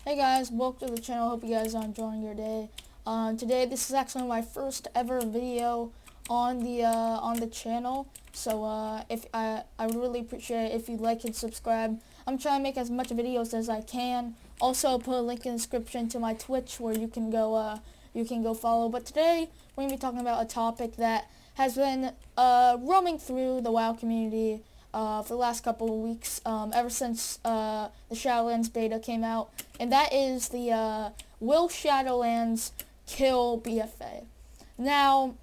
Hey guys, welcome to the channel. Hope you guys are enjoying your day. Today this is actually my first ever video on the channel. So if I would really appreciate it if you like and subscribe. I'm trying to make as much videos as I can. Also, I'll put a link in the description to my Twitch where you can go follow. But today we're gonna be talking about a topic that has been roaming through the WoW community for the last couple of weeks, ever since the Shadowlands beta came out, and that is the will Shadowlands kill BFA? Now,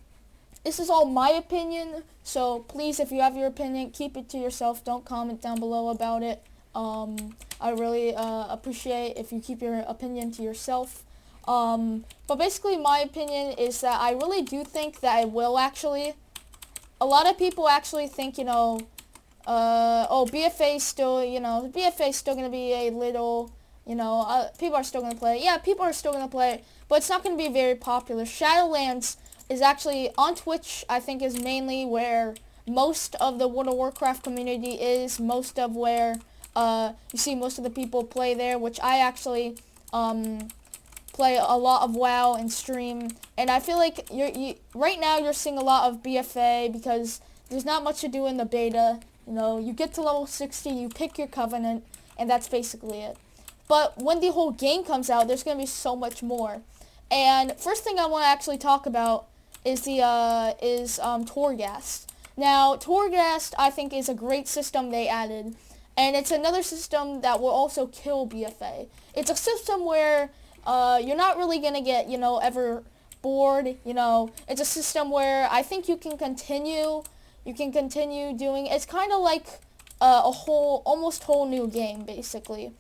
this is all my opinion, so please, if you have your opinion, keep it to yourself. Don't comment down below about it. I really appreciate if you keep your opinion to yourself. But basically, my opinion is that I really do think that it will actually. A lot of people actually think, BFA is still, BFA is still going to be a little, people are still going to play it. Yeah, people are still going to play it, but it's not going to be very popular. Shadowlands is actually, on Twitch, I think is mainly where most of the World of Warcraft community is, most of where, you see most of the people play there, which I actually, play a lot of WoW and stream, and I feel like right now you're seeing a lot of BFA because there's not much to do in the beta. You get to level 60, you pick your covenant, and that's basically it. But when the whole game comes out, there's going to be so much more. And first thing I want to actually talk about is Torghast. Now, Torghast, I think, is a great system they added, and it's another system that will also kill BFA. It's a system where you're not really going to get, ever bored. It's a system where I think you can continue doing. It's kind of like almost whole new game, basically.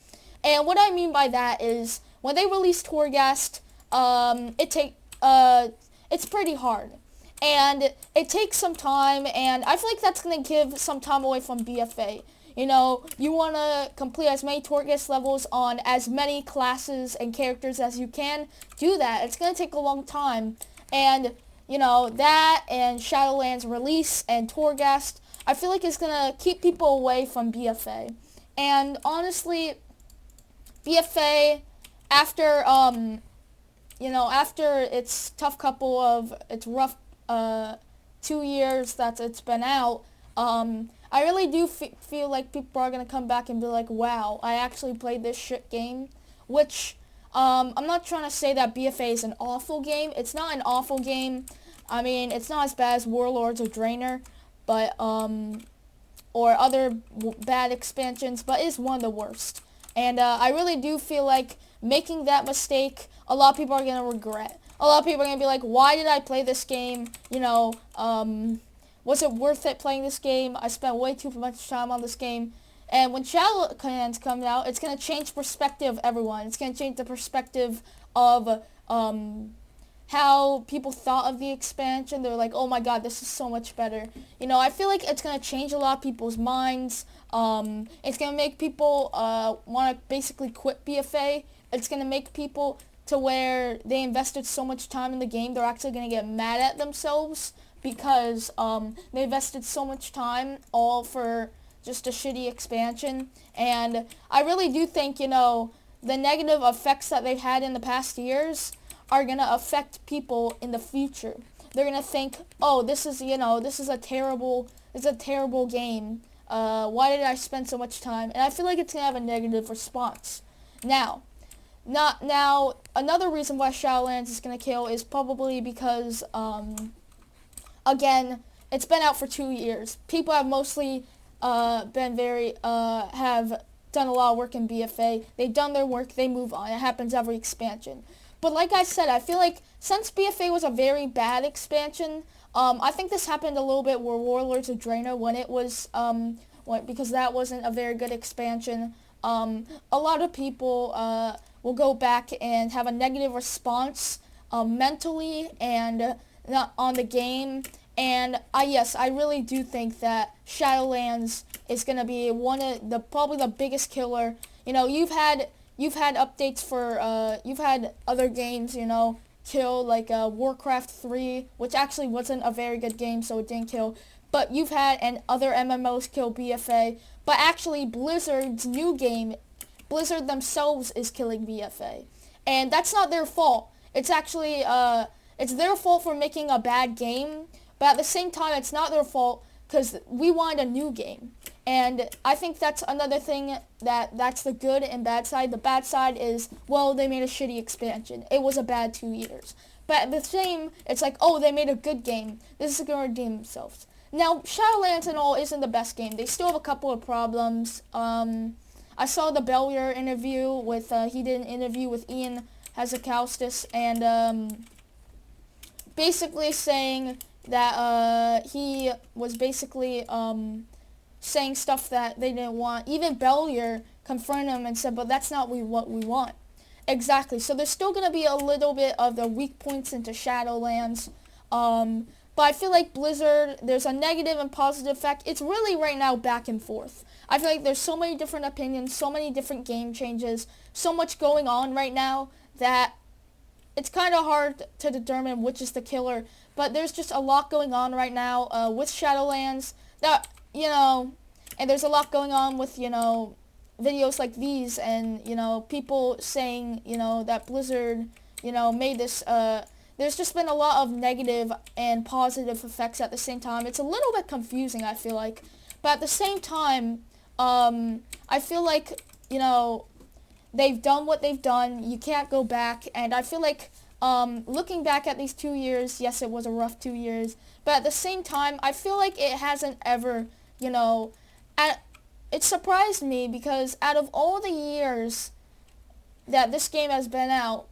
And what I mean by that is when they released Torghast, it's pretty hard, and it takes some time, and I feel like that's gonna give some time away from BFA. You want to complete as many Torghast levels on as many classes and characters as you can. Do that. It's going to take a long time. And, that and Shadowlands release and Torghast, I feel like it's going to keep people away from BFA. And honestly, BFA, after its tough couple of, its rough 2 years that it's been out, I really do feel like people are going to come back and be like, wow, I actually played this shit game, which, I'm not trying to say that BFA is an awful game. It's not an awful game. I mean, it's not as bad as Warlords or Draenor, but, or other bad expansions, but it's one of the worst. And, I really do feel like making that mistake, a lot of people are going to regret. A lot of people are going to be like, why did I play this game? Was it worth it playing this game? I spent way too much time on this game. And when Shadowlands comes out, it's going to change perspective of everyone. It's going to change the perspective of how people thought of the expansion. They're like, oh my god, this is so much better. I feel like it's going to change a lot of people's minds. It's going to make people want to basically quit BFA. It's going to make people to where they invested so much time in the game, they're actually going to get mad at themselves because they invested so much time all for just a shitty expansion. And I really do think, the negative effects that they've had in the past years are going to affect people in the future. They're going to think, oh, this is a terrible game. Why did I spend so much time? And I feel like it's going to have a negative response. Now, another reason why Shadowlands is going to kill is probably because, again, it's been out for 2 years. People have mostly have done a lot of work in BFA. They've done their work, they move on. It happens every expansion. But like I said, I feel like since BFA was a very bad expansion, I think this happened a little bit with Warlords of Draenor when it was, because that wasn't a very good expansion. A lot of people will go back and have a negative response mentally and not on the game. And yes, I really do think that Shadowlands is going to be probably the biggest killer. You've had updates for you've had other games, kill, like Warcraft 3, which actually wasn't a very good game, so it didn't kill. But you've had other MMOs kill BFA. But actually, Blizzard's new game Blizzard themselves is killing BFA. And that's not their fault. It's actually, it's their fault for making a bad game, but at the same time, it's not their fault because we wanted a new game. And I think that's another thing that's the good and bad side. The bad side is, well, they made a shitty expansion. It was a bad 2 years. But at the same, it's like, oh, they made a good game. This is going to redeem themselves. Now, Shadowlands and all isn't the best game. They still have a couple of problems. I saw the Bellier interview with, he did an interview with Ian Hazakauskas, and basically saying that he was basically saying stuff that they didn't want. Even Bellier confronted him and said, but that's not what we want. Exactly. So there's still going to be a little bit of the weak points into Shadowlands. But I feel like Blizzard, there's a negative and positive effect. It's really right now back and forth. I feel like there's so many different opinions, so many different game changes, so much going on right now that it's kind of hard to determine which is the killer. But there's just a lot going on right now with Shadowlands that, and there's a lot going on with, videos like these and, people saying, that Blizzard, made this, there's just been a lot of negative and positive effects at the same time. It's a little bit confusing, I feel like. But at the same time, I feel like, they've done what they've done. You can't go back. And I feel like looking back at these 2 years, yes, it was a rough 2 years. But at the same time, I feel like it hasn't ever, it surprised me because out of all the years that this game has been out,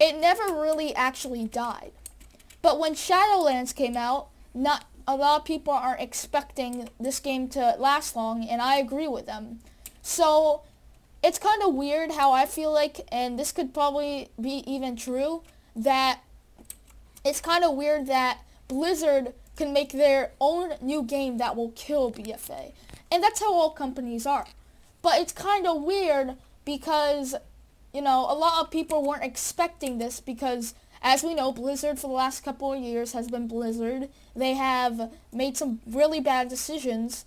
it never really actually died. But when Shadowlands came out, not a lot of people aren't expecting this game to last long, and I agree with them. So it's kind of weird how I feel like, and this could probably be even true, that it's kind of weird that Blizzard can make their own new game that will kill BFA. And that's how all companies are. But it's kind of weird because, a lot of people weren't expecting this because, as we know, Blizzard for the last couple of years has been Blizzard. They have made some really bad decisions,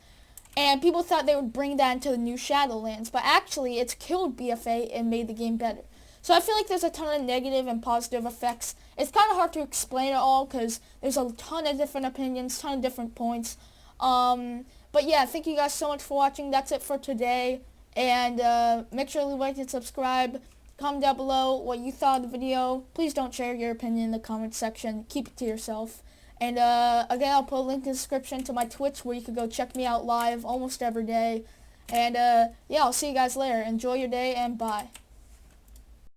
and people thought they would bring that into the new Shadowlands. But actually, it's killed BFA and made the game better. So I feel like there's a ton of negative and positive effects. It's kind of hard to explain it all because there's a ton of different opinions, ton of different points. But yeah, thank you guys so much for watching. That's it for today. And make sure to like and subscribe. Comment down below what you thought of the video. Please don't share your opinion in the comment section. Keep it to yourself. And again, I'll put a link in the description to my Twitch where you can go check me out live almost every day. And yeah, I'll see you guys later. Enjoy your day and bye.